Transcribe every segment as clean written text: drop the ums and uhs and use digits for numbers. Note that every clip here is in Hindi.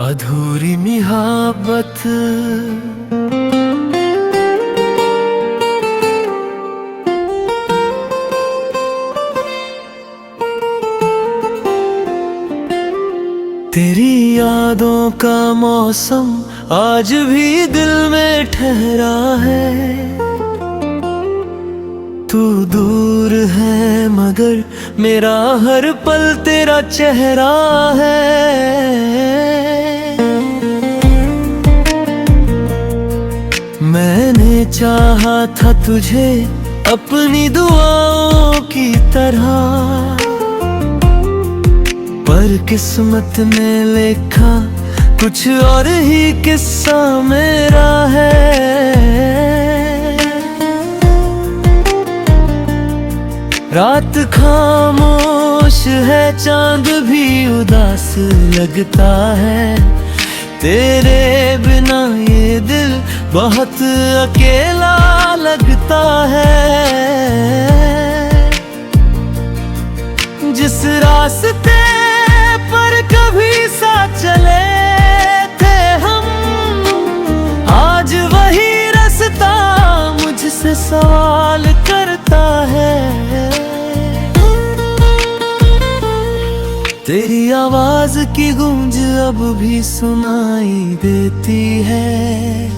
अधूरी मोहब्बत तेरी यादों का मौसम आज भी दिल में ठहरा है। तू दूर है मगर मेरा हर पल तेरा चेहरा है। मैंने चाहा था तुझे अपनी दुआओं की तरह, पर किस्मत ने लिखा कुछ और ही किस्सा मेरा है। रात खामोश है, चांद भी उदास लगता है। तेरे बिना ये दिल बहुत अकेला लगता है। जिस रास्ते पर कभी साथ चले थे हम, आज वही रास्ता मुझसे सवाल करता है। तेरी आवाज की गूंज अब भी सुनाई देती है।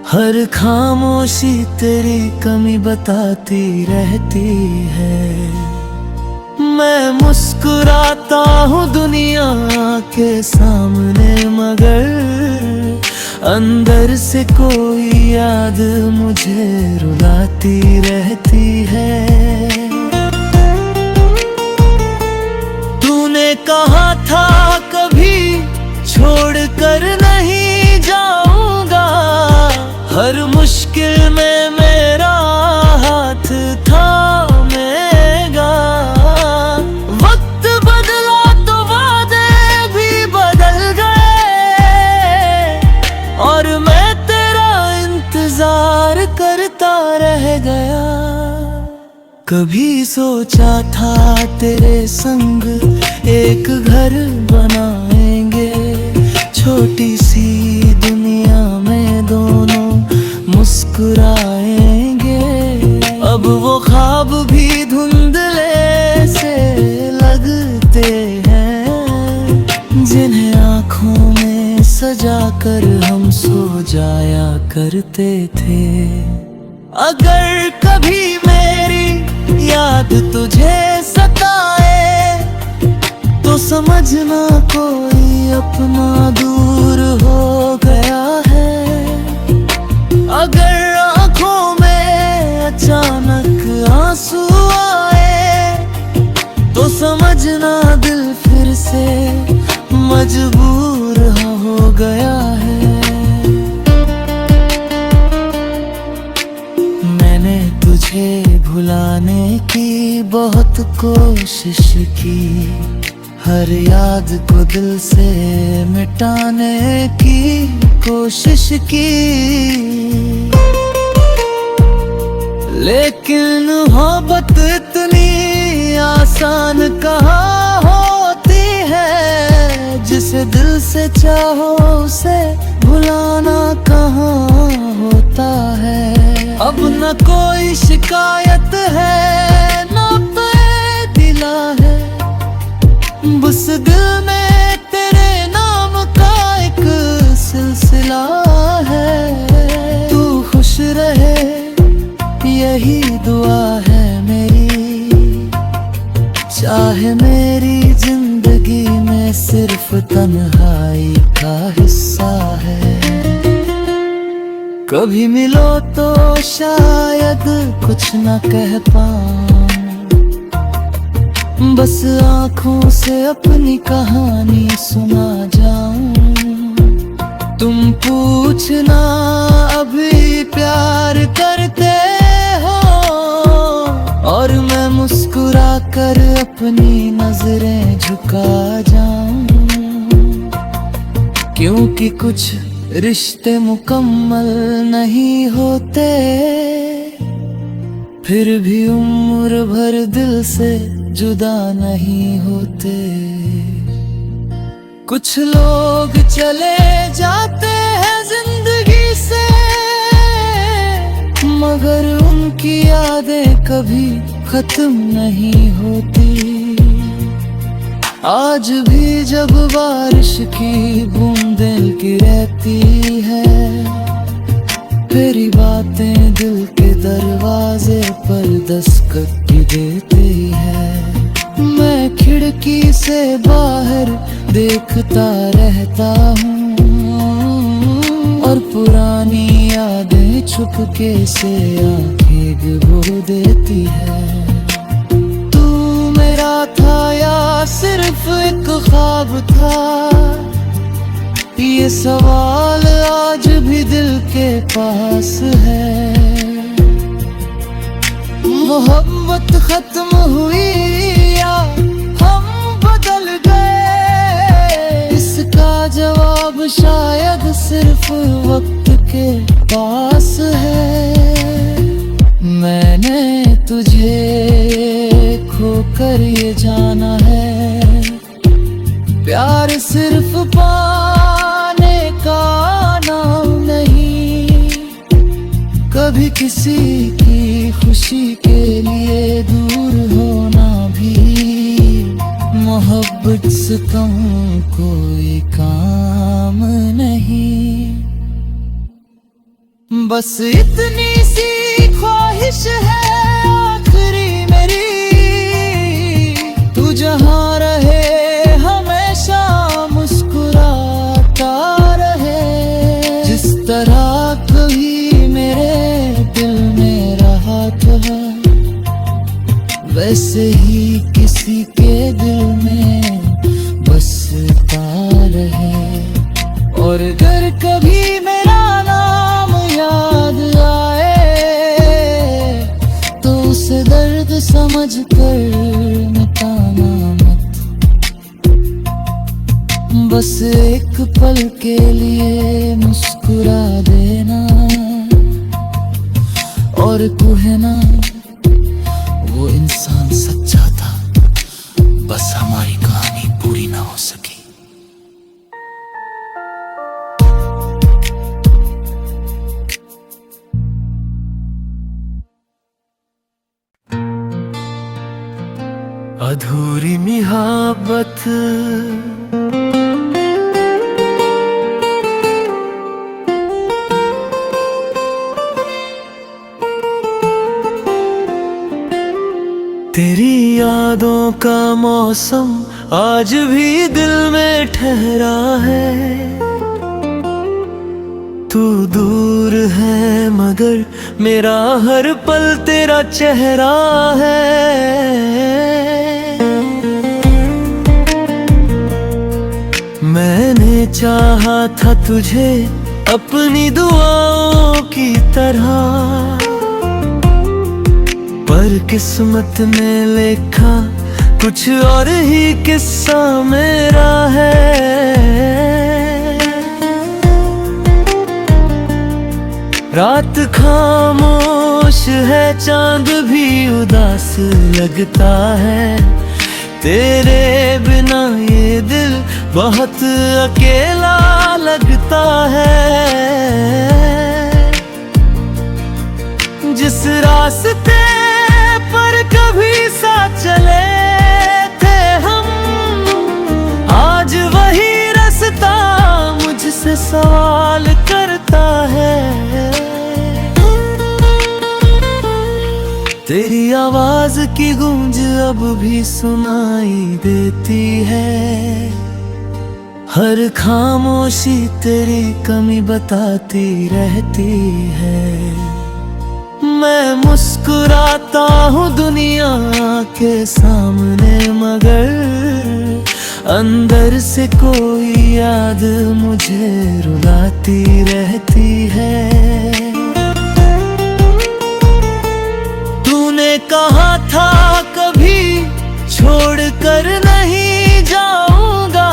हर खामोशी तेरी कमी बताती रहती है। मैं मुस्कुराता हूँ दुनिया के सामने, मगर अंदर से कोई याद मुझे रुलाती रहती है। तूने कहा था कभी छोड़ कर नहीं जाऊंगा, हर मुश्किल में मेरा हाथ थामेगा। वक्त बदला तो वादे भी बदल गए, और मैं तेरा इंतजार करता रह गया। कभी सोचा था तेरे संग एक घर बनाएंगे, छोटी सी दुनिया में दोनों मुस्कुराएंगे। अब वो ख्वाब भी धुंधले से लगते हैं, जिन्हें आँखों में सजा कर हम सो जाया करते थे। अगर कभी मेरी याद तुझे सताए तो समझना कोई अपना दूर हो गया है। अगर आँखों में अचानक आंसू आए तो समझना दिल फिर से मजबूर हो गया है। मैंने तुझे भुलाने की बहुत कोशिश की, हर याद को दिल से मिटाने की कोशिश की, लेकिन मोहब्बत इतनी आसान कहाँ होती है। जिसे दिल से चाहो उसे भुलाना कहाँ होता है। अब न कोई शिकायत है न दिला है, बस दिल में तेरे नाम का एक सिलसिला है। तू खुश रहे यही दुआ है मेरी, चाहे मेरी जिंदगी में सिर्फ तन्हाई का हिस्सा है। कभी मिलो तो शायद कुछ न कह पाऊं, बस आँखों से अपनी कहानी सुना जाऊं। तुम पूछना अभी प्यार करते हो, और मैं मुस्कुरा कर अपनी नजरें झुका जाऊं। क्योंकि कुछ रिश्ते मुकम्मल नहीं होते, फिर भी उम्र भर दिल से जुदा नहीं होते। कुछ लोग चले जाते हैं जिंदगी से, मगर उनकी यादें कभी खत्म नहीं होती। आज भी जब बारिश की बूंदें गिरती है, तेरी बातें दिल के दरवाजे पर दस्तक देती है। मैं खिड़की से बाहर देखता रहता हूँ और पुरानी यादें छुपके से आंखें भिगो देती है। तू मेरा था या सिर्फ एक ख्वाब था, ये सवाल आज भी दिल के पास है। मोहब्बत खत्म हुई या हम बदल गए, इसका जवाब शायद सिर्फ वक्त के पास है। मैंने तुझे खोकर ये जाना है, प्यार सिर्फ पाने का नाम नहीं। कभी किसी की खुशी के लिए दूर होना भी मोहब्बत से कम कोई काम नहीं। बस इतनी सी ख्वाहिश है आखिरी मेरी, तू जहाँ रहे हमेशा मुस्कुराता रहे। जिस तरह कभी मेरे दिल में रहा था, वैसे ही किसी के दिल में बसता रहे। और अगर कभी मेरा नाम याद आए, तो उसे दर्द समझ कर मिटाना मत। बस एक पल के लिए मुस्कुरा देना और कहना वो इंसान सच्चा था, बस हमारी कहानी पूरी ना हो सकी। अधूरी मोहब्बत तेरी यादों का मौसम आज भी दिल में ठहरा है। तू दूर है मगर मेरा हर पल तेरा चेहरा है। मैंने चाहा था तुझे अपनी दुआओं की तरह, पर किस्मत ने लिखा कुछ और ही किस्सा मेरा है। रात खामोश है, चांद भी उदास लगता है। तेरे बिना ये दिल बहुत अकेला लगता है। जिस रास्ते पर कभी साथ चले थे हम, आज वही रास्ता मुझसे सवाल करता है। तेरी आवाज की गूंज अब भी सुनाई देती है। हर खामोशी तेरी कमी बताती रहती है। मैं मुस्कुराता हूँ दुनिया के सामने, मगर अंदर से कोई याद मुझे रुलाती रहती है। तूने कहा था कभी छोड़ कर नहीं जाऊंगा,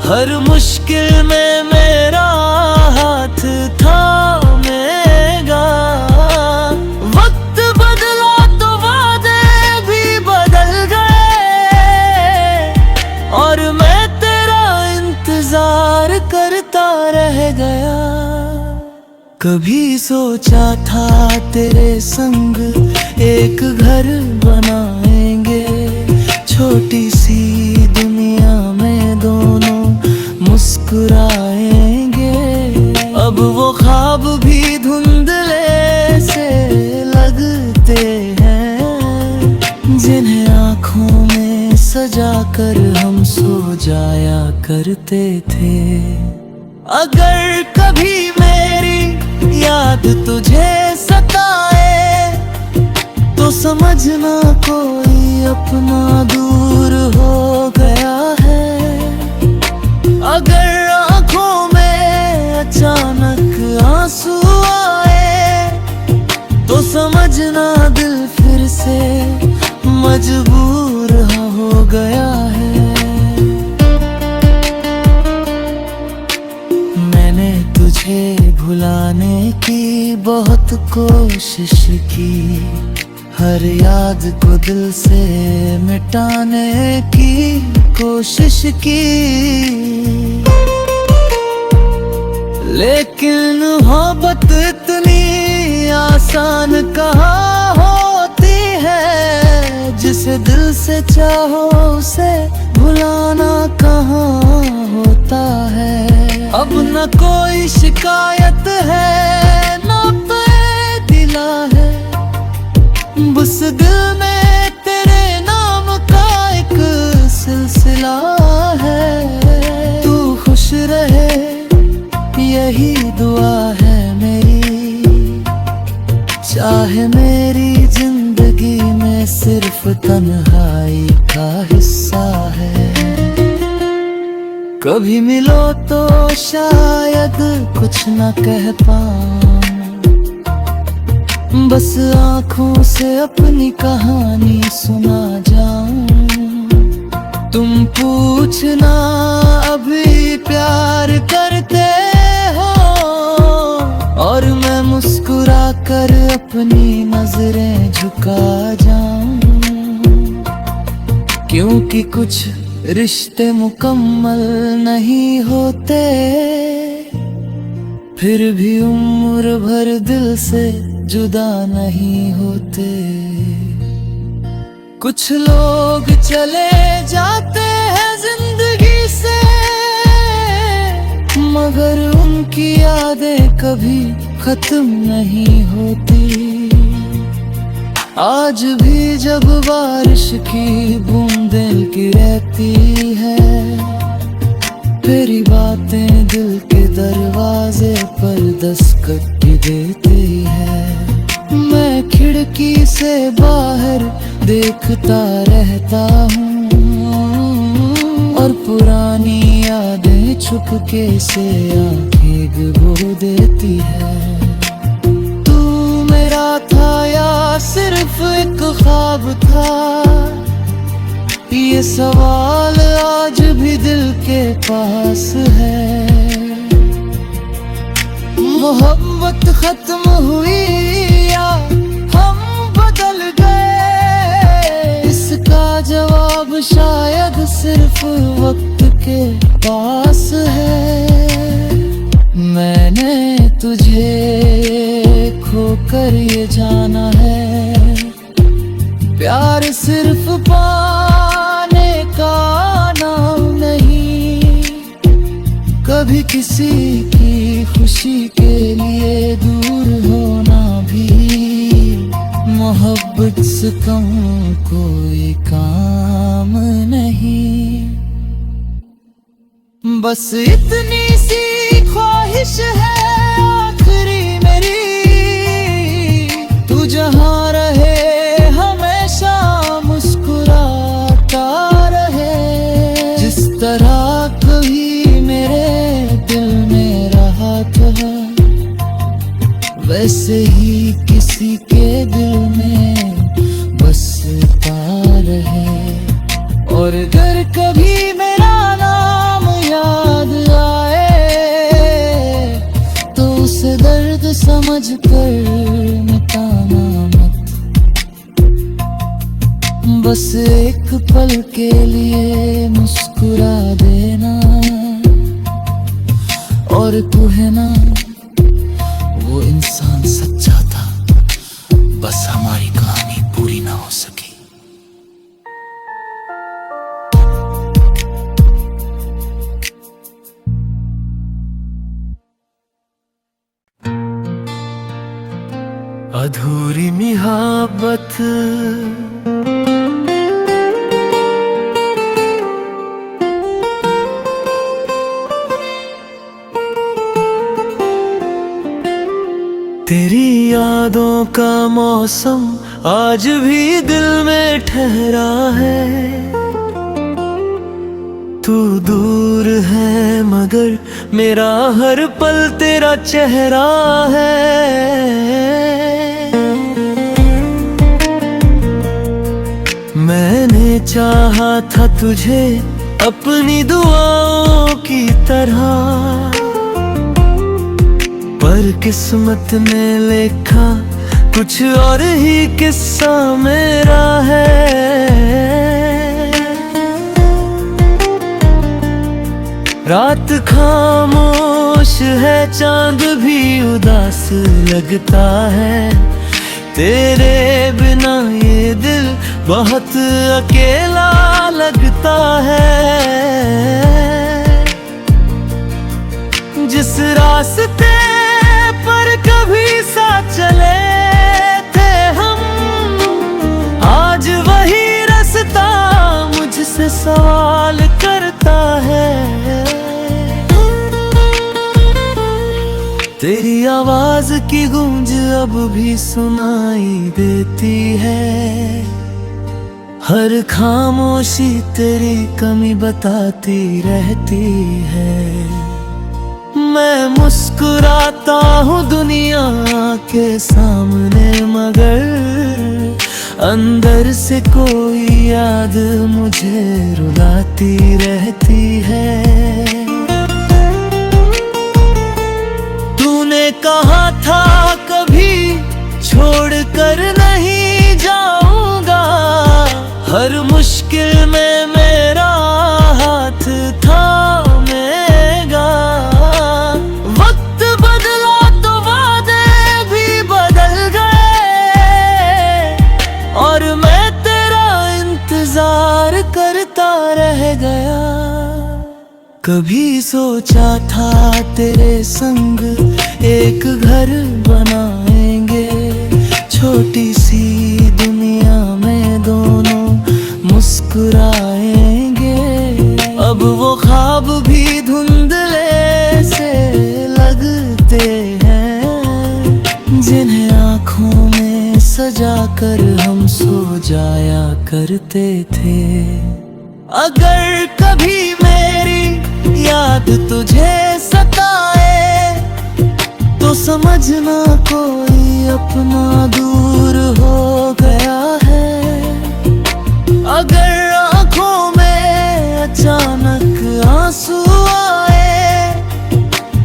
हर मुश्किल में मेरा हाथ थामेगा। वक्त बदला तो वादे भी बदल गए, और मैं तेरा रह गया। कभी सोचा था तेरे संग एक घर बनाएंगे, छोटी सी दुनिया में दोनों मुस्कुराएंगे। अब वो ख्वाब भी धुंधले से लगते हैं, जिन्हें आँखों में सजा कर हम सो जाया करते थे। अगर कभी मेरी याद तुझे सताए तो समझना कोई अपना दूर हो गया है। अगर आँखों में अचानक आंसू आए तो समझना दिल फिर से मजबूर हो गया है। मैंने तुझे भुलाने की बहुत कोशिश की, हर याद को दिल से मिटाने की कोशिश की, लेकिन मोहब्बत इतनी आसान कहाँ होती है। जिसे दिल से चाहो उसे भुलाना कहाँ होता है। अब न कोई शिकायत है न पे गिला है, बस दिल में तेरे नाम का एक सिलसिला है। तू खुश रहे यही दुआ है मेरी, चाहे मेरी जिंदगी में सिर्फ तन्हाई का हिस्सा है। कभी मिलो तो शायद कुछ न कह पाऊं, बस आँखों से अपनी कहानी सुना जाऊं। तुम पूछना अभी प्यार करते हो, और मैं मुस्कुरा कर अपनी नजरें झुका जाऊं। क्योंकि कुछ रिश्ते मुकम्मल नहीं होते, फिर भी उम्र भर दिल से जुदा नहीं होते। कुछ लोग चले जाते हैं जिंदगी से, मगर उनकी यादें कभी खत्म नहीं होती। आज भी जब बारिश की बूंदें गिरती है, तेरी बातें दिल के दरवाजे पर दस्तक देती है। मैं खिड़की से बाहर देखता रहता हूँ, और पुरानी यादें छुपके से आंखें डुबो देती है। तू मेरा था या सिर्फ एक ख्वाब था, ये सवाल आज भी दिल के पास है। मोहब्बत खत्म हुई या हम बदल गए, इसका जवाब शायद सिर्फ वक्त के पास है। मैंने तुझे खोकर ये जाना है, प्यार सिर्फ पाने का नाम नहीं। कभी किसी की खुशी के लिए दूर होना भी मोहब्बत से कम कोई काम नहीं। बस इतनी सी ख्वाहिश है आखिरी मेरी, तू जहाँ रहे हमेशा मुस्कुराता रहे। जिस तरह कभी मेरे दिल में रहा था, वैसे ही किसी के दिल में बसता रहे। और अगर कभी मेरा नाम याद आए तो उसे दर्द समझ कर मिटाना मत, बस एक पल के लिए मुस्कुरा देना। और और तू है ना वो इंसान सच्चा था, बस हमारी कहानी पूरी ना हो सकी। अधूरी मोहब्बत तेरी यादों का मौसम आज भी दिल में ठहरा है। तू दूर है मगर मेरा हर पल तेरा चेहरा है। मैंने चाहा था तुझे अपनी दुआओं की तरह, पर किस्मत ने लिखा कुछ और ही किस्सा मेरा है। रात खामोश है, चांद भी उदास लगता है। तेरे बिना ये दिल बहुत अकेला लगता है। जिस रास्ते पर कभी साथ चले थे हम, आज वही रास्ता मुझसे सवाल करता है। तेरी आवाज की गूंज अब भी सुनाई देती है। हर खामोशी तेरी कमी बताती रहती है। मैं मुस्कुराता हूँ दुनिया के सामने, मगर अंदर से कोई याद मुझे रुलाती रहती है। तूने कहा था कभी छोड़ कर नहीं जाऊंगा, हर मुश्किल में मेरा हाथ थामेगा। वक्त बदला तो वादे भी बदल गए, और मैं तेरा इंतजार करता रह गया। कभी सोचा था तेरे संग एक घर बनाएंगे, छोटी सी दुनिया में दोनों मुस्कुराएंगे। अब वो ख्वाब भी धुंधले से लगते हैं, जिन्हें आँखों में सजा कर हम सो जाया करते थे। अगर कभी मेरी याद तुझे सताए तो समझना कोई अपना दूर हो गया है। अगर आँखों में अचानक आंसू आए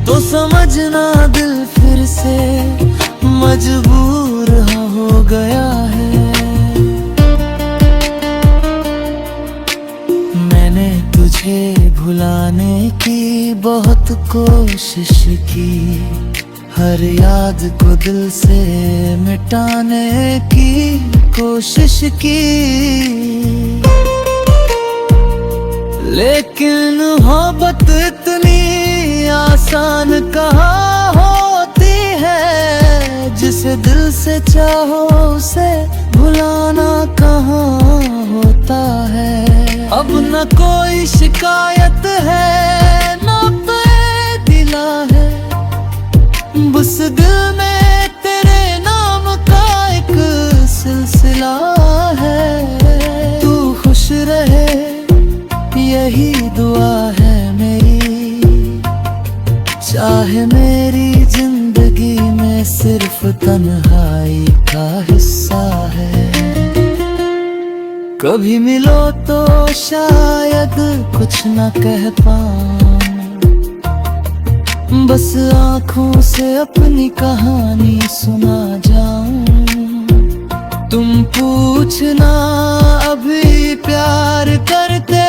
तो समझना दिल फिर से मजबूर हो गया है। मैंने तुझे भुलाने की बहुत कोशिश की, हर याद को दिल से मिटाने की कोशिश की, लेकिन मोहब्बत इतनी आसान कहाँ होती है। जिसे दिल से चाहो उसे भुलाना कहाँ होता है। अब न कोई शिकायत है न पे गिला है, बस दिल में तेरे नाम का एक सिलसिला है। तू खुश रहे यही दुआ है मेरी, चाहे मेरी जिंदगी में सिर्फ तन्हाई का हिस्सा है। कभी मिलो तो शायद कुछ न कह पाऊं, बस आँखों से अपनी कहानी सुना जाऊं। तुम पूछना अभी प्यार करते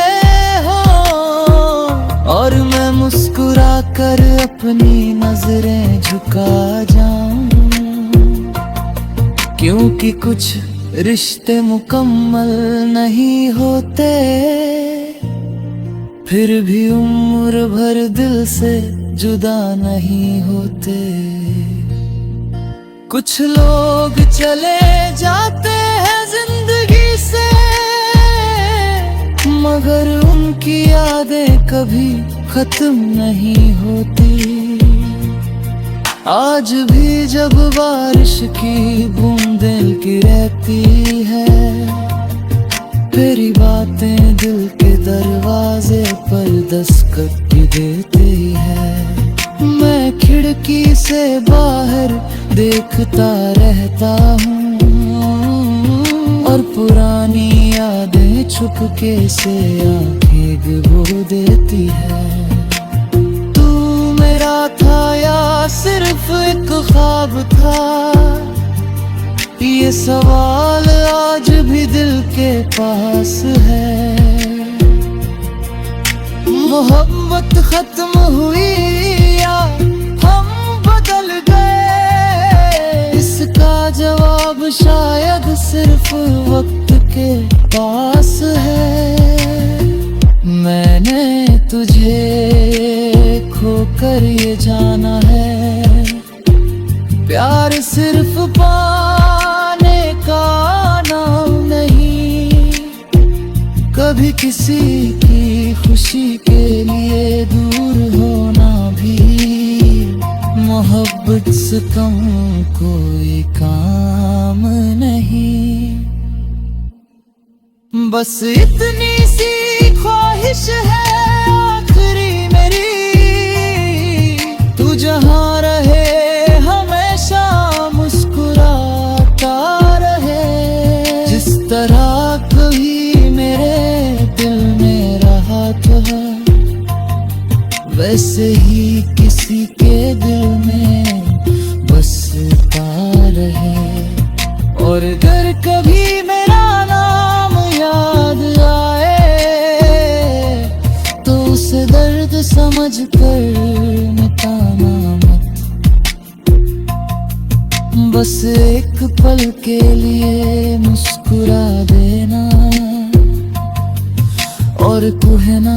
हो, और मैं मुस्कुरा कर अपनी नजरें झुका जाऊं, क्योंकि कुछ रिश्ते मुकम्मल नहीं होते, फिर भी उम्र भर दिल से जुदा नहीं होते। कुछ लोग चले जाते हैं जिंदगी से, मगर उनकी यादें कभी खत्म नहीं होती। आज भी जब बारिश की बूंदें गिरती है, तेरी बातें दिल के दरवाजे पर दस्तक देती है। मैं खिड़की से बाहर देखता रहता हूँ, और पुरानी यादें छुपके से आंखें भिगो देती है। तू मेरा था या सिर्फ एक ख्वाब था, ये सवाल आज भी दिल के पास है। मोहब्बत खत्म हुई या हम बदल गए, इसका जवाब शायद सिर्फ वक्त के पास है। मैंने तुझे खोकर ये जाना है, प्यार सिर्फ पाने का नाम नहीं, कभी किसी की खुशी के लिए दूर होना भी मोहब्बत से कम कोई काम नहीं। बस इतनी सी ख्वाहिश है आखिरी मेरी, तू जहाँ रहे हमेशा मुस्कुराता रहे। जिस तरह कभी मेरे दिल में रहा था, वैसे ही किसी के दिल में बसता रहे। और अगर कभी मेरा नाम याद आए, तो उसे दर्द समझ कर मिटाना मत, बस एक पल के लिए मुस्कुरा देना। और तू है ना